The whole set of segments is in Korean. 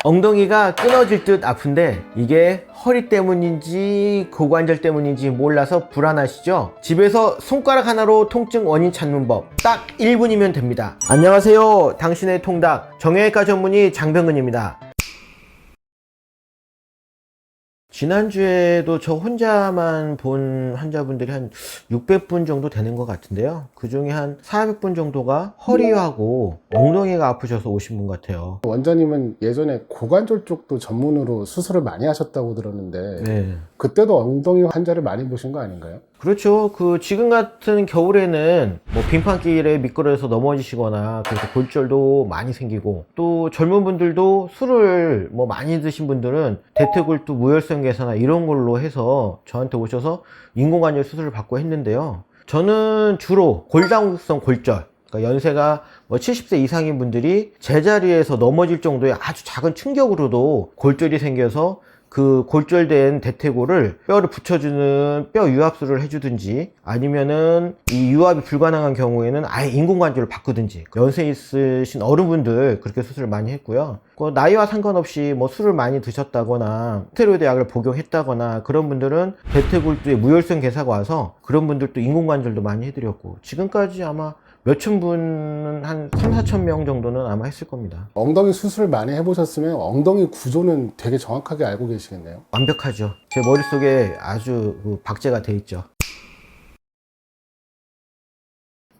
엉덩이가 끊어질 듯 아픈데 이게 허리 때문인지 고관절 때문인지 몰라서 불안하시죠? 집에서 손가락 하나로 통증 원인 찾는 법 딱 1분이면 됩니다. 안녕하세요. 당신의 통닭 정형외과 전문의 장병근입니다. 지난주에도 저 혼자만 본 환자분들이 한 600분 정도 되는 것 같은데요. 그 중에 한 400분 정도가 허리하고 엉덩이가 아프셔서 오신 분 같아요. 원장님은 예전에 고관절 쪽도 전문으로 수술을 많이 하셨다고 들었는데 네. 그때도 엉덩이 환자를 많이 보신 거 아닌가요? 그렇죠. 지금 같은 겨울에는 뭐 빙판길에 미끄러져서 넘어지시거나 그래서 골절도 많이 생기고, 또 젊은 분들도 술을 뭐 많이 드신 분들은 대퇴골두 무혈성 개사나 이런 걸로 해서 저한테 오셔서 인공관절 수술을 받고 했는데요. 저는 주로 골다공성 골절, 그러니까 연세가 뭐 70세 이상인 분들이 제자리에서 넘어질 정도의 아주 작은 충격으로도 골절이 생겨서 그 골절된 대퇴골을 뼈를 붙여주는 뼈 유합술을 해주든지, 아니면은 이 유합이 불가능한 경우에는 아예 인공관절을 바꾸든지, 연세 있으신 어른분들 그렇게 수술을 많이 했고요. 나이와 상관없이 뭐 술을 많이 드셨다거나 스테로이드 약을 복용했다거나 그런 분들은 대퇴골두에 무혈성 개사가 와서 그런 분들도 인공관절도 많이 해드렸고, 지금까지 아마 몇천 분, 한 3, 4천 명 정도는 아마 했을 겁니다. 엉덩이 수술을 많이 해보셨으면 엉덩이 구조는 되게 정확하게 알고 계시겠네요. 완벽하죠. 제 머릿속에 아주 박제가 돼 있죠.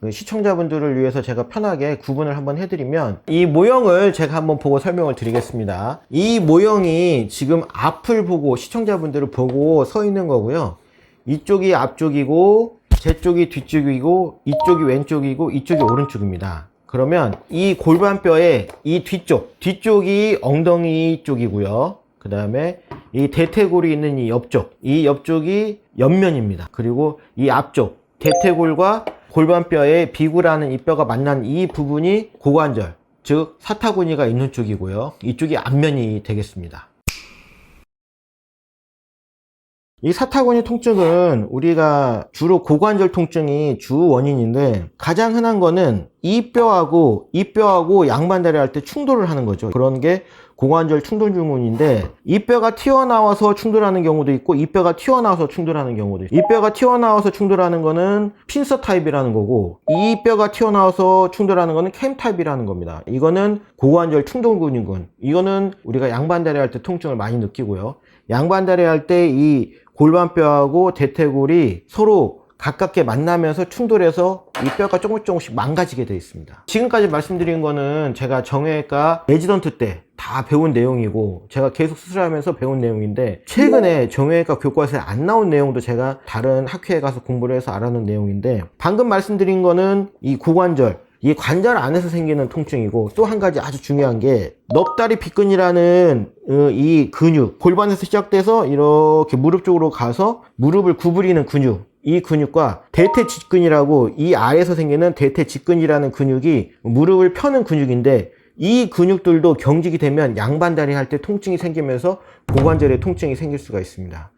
시청자분들을 위해서 제가 편하게 구분을 한번 해드리면, 이 모형을 제가 한번 보고 설명을 드리겠습니다. 이 모형이 지금 앞을 보고 시청자분들을 보고 서 있는 거고요. 이쪽이 앞쪽이고 제 쪽이 뒤쪽이고 이쪽이 왼쪽이고 이쪽이 오른쪽입니다. 그러면 이 골반뼈의 이 뒤쪽이 엉덩이 쪽이고요. 그 다음에 이 대퇴골이 있는 이 옆쪽이 옆면입니다. 그리고 이 앞쪽 대퇴골과 골반뼈의 비구라는 이 뼈가 만난 이 부분이 고관절, 즉 사타구니가 있는 쪽이고요. 이쪽이 앞면이 되겠습니다. 이 사타구니 통증은 우리가 주로 고관절 통증이 주 원인인데, 가장 흔한 거는 이 뼈하고 양반다리 할 때 충돌을 하는 거죠. 그런 게 고관절 충돌 증후군인데, 이 뼈가 튀어나와서 충돌하는 경우도 있고 이 뼈가 튀어나와서 충돌하는 경우도 있어요. 이 뼈가 튀어나와서 충돌하는 거는 핀서 타입이라는 거고, 이 뼈가 튀어나와서 충돌하는 거는 캠 타입이라는 겁니다. 이거는 고관절 충돌 근육군, 이거는 우리가 양반다리 할 때 통증을 많이 느끼고요. 양반다리 할 때 이 골반뼈하고 대퇴골이 서로 가깝게 만나면서 충돌해서 이 뼈가 조금씩 망가지게 되어 있습니다. 지금까지 말씀드린 거는 제가 정형외과 레지던트 때 다 배운 내용이고, 제가 계속 수술하면서 배운 내용인데, 최근에 정형외과 교과서에 안 나온 내용도 제가 다른 학회에 가서 공부를 해서 알아놓은 내용인데, 방금 말씀드린 거는 이 고관절, 이 관절 안에서 생기는 통증이고, 또 한 가지 아주 중요한 게 넙다리 빗근이라는 이 근육, 골반에서 시작돼서 이렇게 무릎 쪽으로 가서 무릎을 구부리는 근육, 이 근육과 대퇴직근이라고 이 아래에서 생기는 대퇴직근이라는 근육이 무릎을 펴는 근육인데, 이 근육들도 경직이 되면 양반다리 할 때 통증이 생기면서 고관절에 통증이 생길 수가 있습니다.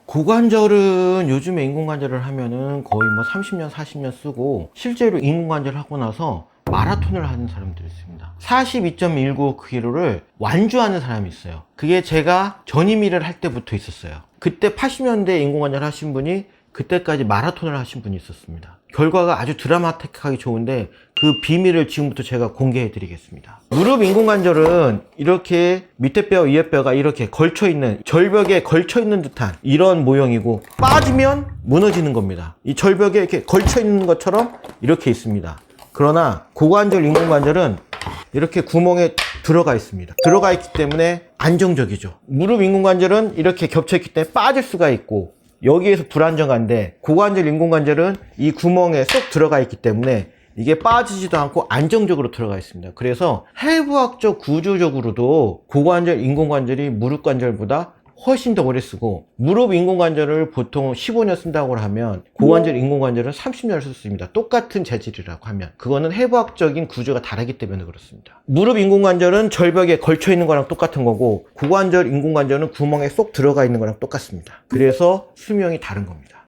고관절은 요즘에 인공관절을 하면은 거의 뭐 30년, 40년 쓰고, 실제로 인공관절을 하고 나서 마라톤을 하는 사람들이 있습니다. 42.19km를 완주하는 사람이 있어요. 그게 제가 전임 일을 할 때부터 있었어요. 그때 80년대 인공관절 하신 분이 그때까지 마라톤을 하신 분이 있었습니다. 결과가 아주 드라마틱하게 좋은데 그 비밀을 지금부터 제가 공개해 드리겠습니다. 무릎 인공관절은 이렇게 밑에 뼈 위에 뼈가 이렇게 걸쳐있는, 절벽에 걸쳐있는 듯한 이런 모형이고, 빠지면 무너지는 겁니다. 이 절벽에 이렇게 걸쳐있는 것처럼 이렇게 있습니다. 그러나 고관절 인공관절은 이렇게 구멍에 들어가 있습니다. 들어가 있기 때문에 안정적이죠. 무릎 인공관절은 이렇게 겹쳐있기 때문에 빠질 수가 있고, 여기에서 불안정한데, 고관절 인공관절은 이 구멍에 쏙 들어가 있기 때문에 이게 빠지지도 않고 안정적으로 들어가 있습니다. 그래서 해부학적 구조적으로도 고관절 인공관절이 무릎 관절보다 훨씬 더 오래 쓰고, 무릎 인공관절을 보통 15년 쓴다고 하면 고관절 인공관절은 30년을 쓸 수 있습니다. 똑같은 재질이라고 하면. 그거는 해부학적인 구조가 다르기 때문에 그렇습니다. 무릎 인공관절은 절벽에 걸쳐 있는 거랑 똑같은 거고, 고관절 인공관절은 구멍에 쏙 들어가 있는 거랑 똑같습니다. 그래서 수명이 다른 겁니다.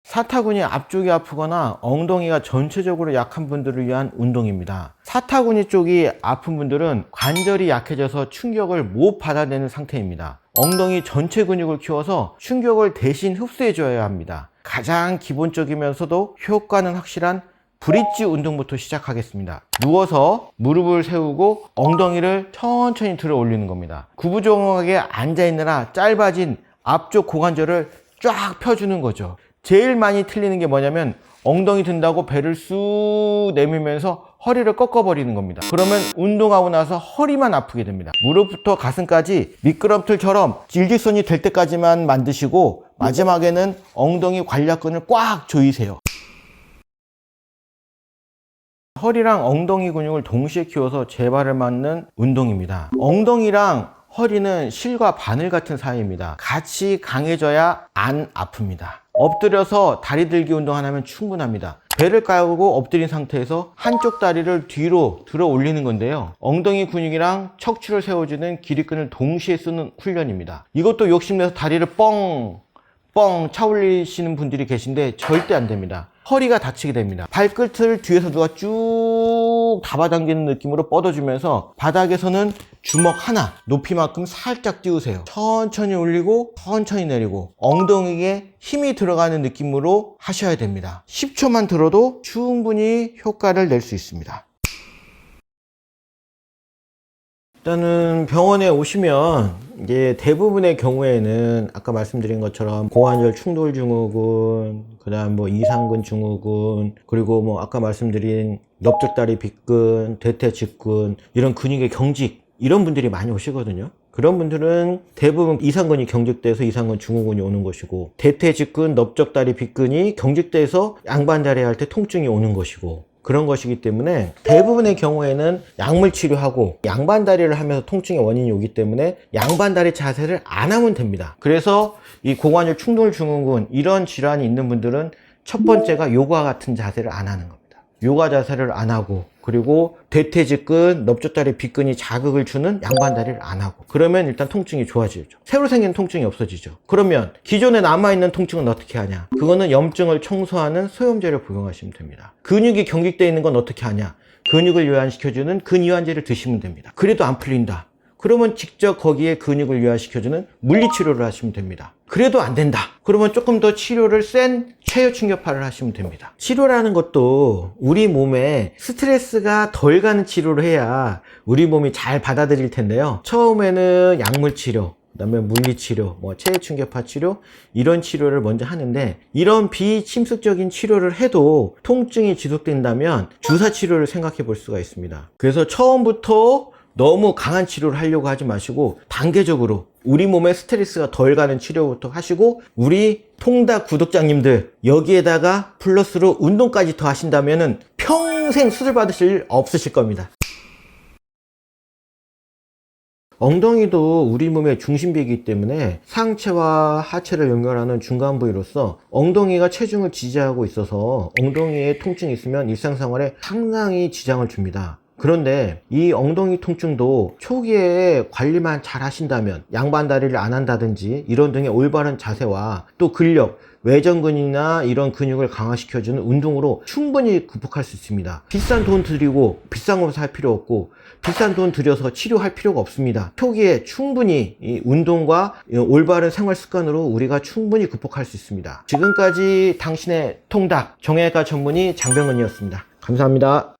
사타구니 앞쪽이 아프거나 엉덩이가 전체적으로 약한 분들을 위한 운동입니다. 사타구니 쪽이 아픈 분들은 관절이 약해져서 충격을 못 받아내는 상태입니다. 엉덩이 전체 근육을 키워서 충격을 대신 흡수해 줘야 합니다. 가장 기본적이면서도 효과는 확실한 브릿지 운동부터 시작하겠습니다. 누워서 무릎을 세우고 엉덩이를 천천히 들어 올리는 겁니다. 구부정하게 앉아있느라 짧아진 앞쪽 고관절을 쫙 펴주는 거죠. 제일 많이 틀리는 게 뭐냐면 엉덩이 든다고 배를 쑥 내밀면서 허리를 꺾어버리는 겁니다. 그러면 운동하고 나서 허리만 아프게 됩니다. 무릎부터 가슴까지 미끄럼틀처럼 일직선이 될 때까지만 만드시고 마지막에는 엉덩이 관략근을 꽉 조이세요. 허리랑 엉덩이 근육을 동시에 키워서 재발을 막는 운동입니다. 엉덩이랑 허리는 실과 바늘 같은 사이입니다. 같이 강해져야 안 아픕니다. 엎드려서 다리 들기 운동 하나면 충분합니다. 배를 깔고 엎드린 상태에서 한쪽 다리를 뒤로 들어 올리는 건데요. 엉덩이 근육이랑 척추를 세워주는 기립근을 동시에 쓰는 훈련입니다. 이것도 욕심내서 다리를 뻥 차 올리시는 분들이 계신데 절대 안 됩니다. 허리가 다치게 됩니다. 발끝을 뒤에서 누가 쭉 잡아당기는 느낌으로 뻗어주면서 바닥에서는 주먹 하나 높이만큼 살짝 띄우세요. 천천히 올리고 천천히 내리고 엉덩이에 힘이 들어가는 느낌으로 하셔야 됩니다. 10초만 들어도 충분히 효과를 낼 수 있습니다. 일단은 병원에 오시면 이제 대부분의 경우에는 아까 말씀드린 것처럼 고관절 충돌 증후군, 그다음 뭐 이상근 증후군, 그리고 뭐 아까 말씀드린 넓적다리 빗근, 대퇴직근, 이런 근육의 경직, 이런 분들이 많이 오시거든요. 그런 분들은 대부분 이상근이 경직돼서 이상근 증후군이 오는 것이고, 대퇴직근, 넓적다리 빗근이 경직돼서 양반다리 할 때 통증이 오는 것이고, 그런 것이기 때문에 대부분의 경우에는 약물 치료하고 양반다리를 하면서 통증의 원인이 오기 때문에 양반다리 자세를 안 하면 됩니다. 그래서 이 고관절 충돌 증후군 이런 질환이 있는 분들은 첫 번째가 요가 같은 자세를 안 하는 겁니다. 요가 자세를 안 하고, 그리고 대퇴직근, 넓적다리 빗근이 자극을 주는 양반다리를 안 하고, 그러면 일단 통증이 좋아지죠. 새로 생긴 통증이 없어지죠. 그러면 기존에 남아있는 통증은 어떻게 하냐? 그거는 염증을 청소하는 소염제를 복용하시면 됩니다. 근육이 경직되어 있는 건 어떻게 하냐? 근육을 유연시켜주는 근이완제를 드시면 됩니다. 그래도 안 풀린다. 그러면 직접 거기에 근육을 유연시켜주는 물리치료를 하시면 됩니다. 그래도 안 된다. 그러면 조금 더 치료를 센 최저 충격파를 하시면 됩니다. 치료라는 것도 우리 몸에 스트레스가 덜 가는 치료를 해야 우리 몸이 잘 받아들일 텐데요. 처음에는 약물 치료, 그다음에 물리치료, 뭐 체외 충격파 치료, 이런 치료를 먼저 하는데, 이런 비침습적인 치료를 해도 통증이 지속된다면 주사 치료를 생각해 볼 수가 있습니다. 그래서 처음부터 너무 강한 치료를 하려고 하지 마시고 단계적으로 우리 몸에 스트레스가 덜 가는 치료부터 하시고, 우리 통닭 구독자님들 여기에다가 플러스로 운동까지 더 하신다면은 평생 수술 받으실 일 없으실 겁니다. 엉덩이도 우리 몸의 중심비이기 때문에 상체와 하체를 연결하는 중간 부위로서 엉덩이가 체중을 지지하고 있어서 엉덩이에 통증이 있으면 일상생활에 상당히 지장을 줍니다. 그런데 이 엉덩이 통증도 초기에 관리만 잘 하신다면, 양반다리를 안 한다든지 이런 등의 올바른 자세와 또 근력, 외전근이나 이런 근육을 강화시켜주는 운동으로 충분히 극복할 수 있습니다. 비싼 돈 들이고 비싼 거 살 필요 없고 비싼 돈 들여서 치료할 필요가 없습니다. 초기에 충분히 이 운동과 올바른 생활 습관으로 우리가 충분히 극복할 수 있습니다. 지금까지 당신의 통닭 정형외과 전문의 장병은이었습니다. 감사합니다.